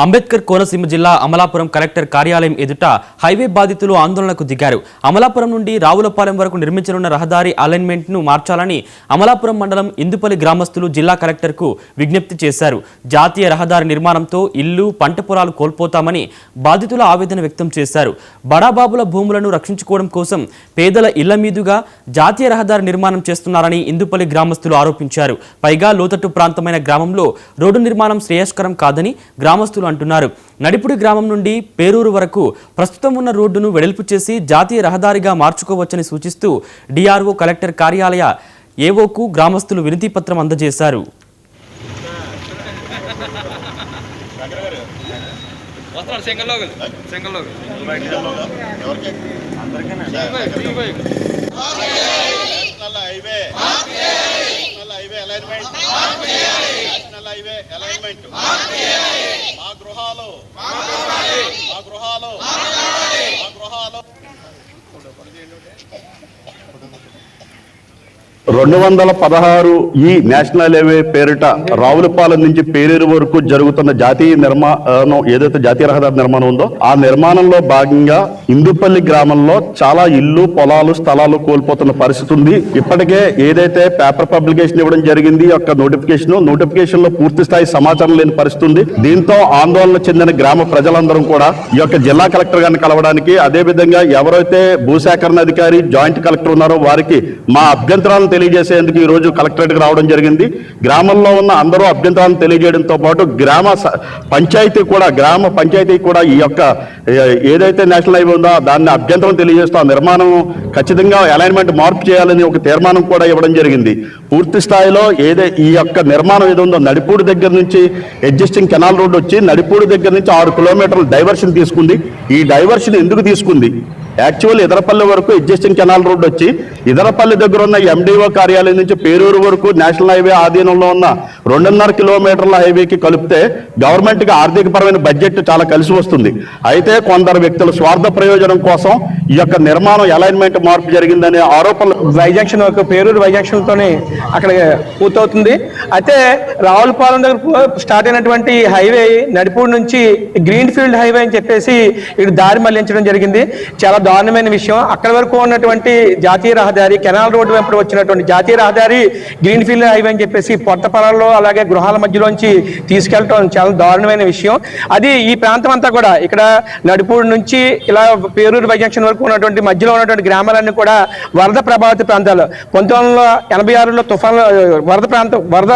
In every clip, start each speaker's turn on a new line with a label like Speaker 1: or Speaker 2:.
Speaker 1: అంబేద్కర్ కోనసీమ జిల్లా అమలాపురం కలెక్టర్ కార్యాలయం ఎదుట హైవే బాధితులు ఆందోళనకు దిగారు. అమలాపురం నుండి రావులపాలెం వరకు నిర్మించనున్న రహదారి అలైన్మెంట్ ను మార్చాలని అమలాపురం మండలం ఇందుపల్లి గ్రామస్తులు జిల్లా కలెక్టర్కు విజ్ఞప్తి చేశారు. జాతీయ రహదారి నిర్మాణంతో ఇల్లు, పంట పొలాలు కోల్పోతామని బాధితులు ఆవేదన వ్యక్తం చేశారు. బడాబాబుల భూములను రక్షించుకోవడం కోసం పేదల ఇళ్ల మీదుగా జాతీయ రహదారి నిర్మాణం చేస్తున్నారని ఇందుపల్లి గ్రామస్తులు ఆరోపించారు. పైగా లోతట్టు ప్రాంతమైన గ్రామంలో రోడ్డు నిర్మాణం శ్రేయస్కరం కాదని గ్రామస్తులు అంటున్నారు. నడిపుడి గ్రామం నుండి పేరూరు వరకు ప్రస్తుతం ఉన్న రోడ్డును వెడల్పు చేసి జాతీయ రహదారిగా మార్చుకోవచ్చని సూచిస్తూ డిఆర్ఓ కలెక్టర్ కార్యాలయ ఏవోకు గ్రామస్తులు వినతి పత్రం అందజేశారు.
Speaker 2: మా గృహాలు 216 ఈ నేషనల్ హైవే పేరిట రావులపాలెం నుంచి పేరేరు వరకు జరుగుతున్న జాతీయ నిర్మాణం ఏదైతే జాతీయ రహదారి నిర్మాణం ఉందో ఆ నిర్మాణంలో భాగంగా ఇందుపల్లి గ్రామంలో చాలా ఇల్లు, పొలాలు, స్థలాలు కోల్పోతున్న పరిస్థితి ఉంది. ఇప్పటికే ఏదైతే పేపర్ పబ్లికేషన్ ఇవ్వడం జరిగింది యొక్క నోటిఫికేషన్ లో పూర్తి స్థాయి సమాచారం లేని పరిస్థితి ఉంది. దీంతో ఆందోళన చెందిన గ్రామ ప్రజలందరం కూడా ఈ యొక్క జిల్లా కలెక్టర్ గారిని కలవడానికి, అదే విధంగా ఎవరైతే భూసేకరణ అధికారి, జాయింట్ కలెక్టర్ ఉన్నారో వారికి మా అభ్యంతరాలను తెలియజేసేందుకు ఈ రోజు కలెక్టరేట్ కి రావడం జరిగింది. గ్రామంలో ఉన్న అందరూ అభ్యంతరాలను తెలియజేయడంతో పాటు గ్రామ పంచాయతీ కూడా ఈ యొక్క ఏదైతే నేషనల్ హైవే ఉందో దాన్ని అభ్యంతరం తెలియజేస్తూ ఆ నిర్మాణం ఖచ్చితంగా అలైన్మెంట్ మార్పు చేయాలని ఒక తీర్మానం కూడా ఇవ్వడం జరిగింది. పూర్తి స్థాయిలో ఈ యొక్క నిర్మాణం ఏదో ఉందో నడిపూడి దగ్గర నుంచి ఎగ్జిస్టింగ్ కెనాల్ రోడ్ వచ్చి నడిపూడి దగ్గర నుంచి 6 కిలోమీటర్ల డైవర్షన్ తీసుకుంది. ఈ డైవర్షన్ ఎందుకు తీసుకుంది? యాక్చువల్ ఇదరపల్లి వరకు ఎగ్జిస్టింగ్ కెనాల్ రోడ్ వచ్చి ఇదరపల్లి దగ్గర ఉన్న ఎండిఓ కార్యాలయం నుంచి పేరూరు వరకు నేషనల్ హైవే ఆధీనంలో ఉన్న 2.5 కిలోమీటర్ల హైవేకి కలిపితే గవర్నమెంట్ కి ఆర్థికపరమైన బడ్జెట్ చాలా కలిసి వస్తుంది. అయితే కొందరు వ్యక్తుల స్వార్థ ప్రయోజనం కోసం ఈ యొక్క నిర్మాణం అలైన్మెంట్ మార్పు జరిగిందనే ఆరోపణలు
Speaker 3: వైజంక్షన్ వరకు పేరూరు వైజంక్షన్ తోనే అక్కడ పూర్తవుతుంది. అయితే రావులపాలెం దగ్గర స్టార్ట్ అయినటువంటి హైవే నడిపూడి నుంచి గ్రీన్ ఫీల్డ్ హైవే అని చెప్పేసి ఇటు దారి మళ్లించడం జరిగింది. చాలా దారుణమైన విషయం. అక్కడ వరకు ఉన్నటువంటి జాతీయ రహదారి, కెనాల్ రోడ్డు వెంపటి వచ్చినటువంటి జాతీయ రహదారి గ్రీన్ ఫీల్డ్ హైవే అని చెప్పేసి పొట్ట పొలాల్లో అలాగే గృహాల మధ్యలోంచి తీసుకెళ్ళటం చాలా దారుణమైన విషయం. అది ఈ ప్రాంతం అంతా కూడా ఇక్కడ నడిపూడి నుంచి ఇలా పేరూరు వైజంక్షన్ వరకు ఉన్నటువంటి మధ్యలో ఉన్నటువంటి గ్రామాలన్నీ కూడా వరద ప్రభావిత ప్రాంతాలు. 1986లో తుఫాను వరద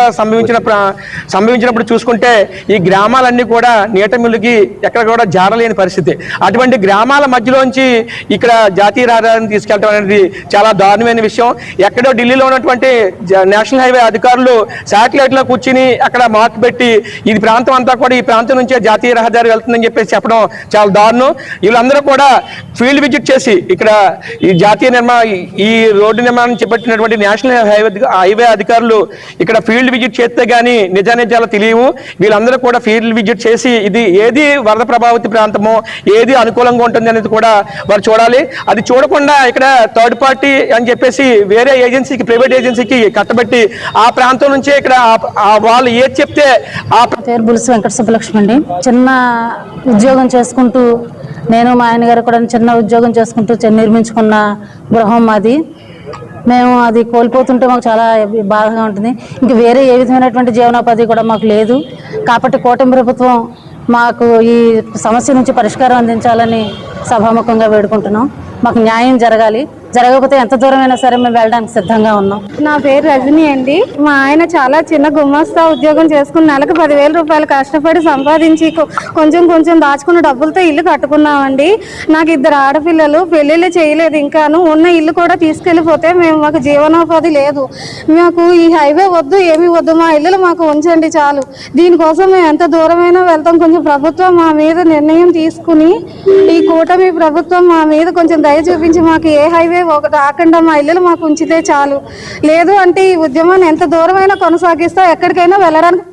Speaker 3: సంభవించినప్పుడు చూసుకుంటే ఈ గ్రామాలన్నీ కూడా నీట మునిగి ఎక్కడ కూడా జారలేని పరిస్థితి. అటువంటి గ్రామాల మధ్యలోంచి ఇక్కడ జాతీయ రహదారిని తీసుకెళ్ళడం అనేది చాలా దారుణమైన విషయం. ఎక్కడో ఢిల్లీలో ఉన్నటువంటి నేషనల్ హైవే అధికారులు శాటిలైట్ లో కూర్చుని అక్కడ మార్క్ పెట్టి ఈ ప్రాంతం అంతా కూడా ఈ ప్రాంతం నుంచే జాతీయ రహదారి వెళ్తుందని చెప్పేసి చెప్పడం చాలా దారుణం. వీళ్ళందరూ కూడా ఫీల్డ్ విజిట్ చేసి ఇక్కడ ఈ జాతీయ ఈ రోడ్డు నిర్మాణం చేపట్టినటువంటి నేషనల్ హైవే అధికారులు ఇక్కడ ఫీల్డ్ విజిట్ చేస్తే గానీ నిజాలు తెలియవు. వీళ్ళందరూ కూడా ఫీల్డ్ విజిట్ చేసి ఇది ఏది వరద ప్రభావిత ప్రాంతమో ఏది అనుకూలంగా ఉంటుంది అనేది కూడా వారు చూడాలి. అది చూడకుండా ఇక్కడ థర్డ్ పార్టీ అని చెప్పేసి వేరే ఏజెన్సీకి, ప్రైవేట్ ఏజెన్సీకి కట్టబెట్టి ఆ ప్రాంతం నుంచే ఇక్కడ వాళ్ళు ఏది చెప్తే ఆ
Speaker 4: పేరు బుల్స్ వెంకట సుబ్బలక్ష్మి అండి. చిన్న ఉద్యోగం చేసుకుంటూ నేను మా ఆయన గారు కూడా చిన్న ఉద్యోగం చేసుకుంటూ నిర్మించుకున్న గృహం మాది. మేము అది కోల్పోతుంటే మాకు చాలా బాధగా ఉంటుంది. ఇంక వేరే ఏ విధమైనటువంటి జీవనోపాధి కూడా మాకు లేదు. కాబట్టి కూటమి ప్రభుత్వం మాకు ఈ సమస్య నుంచి పరిష్కారం అందించాలని సభాముఖంగా వేడుకుంటున్నాం. మాకు న్యాయం జరగాలి. జరగకపోతే ఎంత దూరమైనా సరే మేము వెళ్ళడానికి సిద్ధంగా ఉన్నాం.
Speaker 5: నా పేరు రజని అండి. మా ఆయన చాలా చిన్న గుమస్తా ఉద్యోగం చేసుకుని నెలకు 10,000 రూపాయలు కష్టపడి సంపాదించి కొంచెం దాచుకున్న డబ్బులతో ఇల్లు కట్టుకున్నామండి. నాకు 2 ఆడపిల్లలు, పెళ్లిళ్ళు చేయలేదు. ఇంకాను ఉన్న ఇల్లు కూడా తీసుకెళ్లిపోతే మాకు జీవనోపాధి లేదు. మాకు ఈ హైవే వద్దు, ఏమీ వద్దు, మా ఇల్లులు మాకు ఉంచండి చాలు. దీనికోసం మేము ఎంత దూరమైనా వెళ్తాం. కొంచెం ప్రభుత్వం మా మీద నిర్ణయం తీసుకుని ఈ కూటమి ప్రభుత్వం మా మీద కొంచెం దయ చూపించి మాకు ఏ హైవే రాకుండా మా ఇల్లులు మాకు ఉంచితే చాలు. లేదు అంటే ఈ ఉద్యమాన్ని ఎంత దూరమైనా కొనసాగిస్తా, ఎక్కడికైనా వెళ్ళడానికి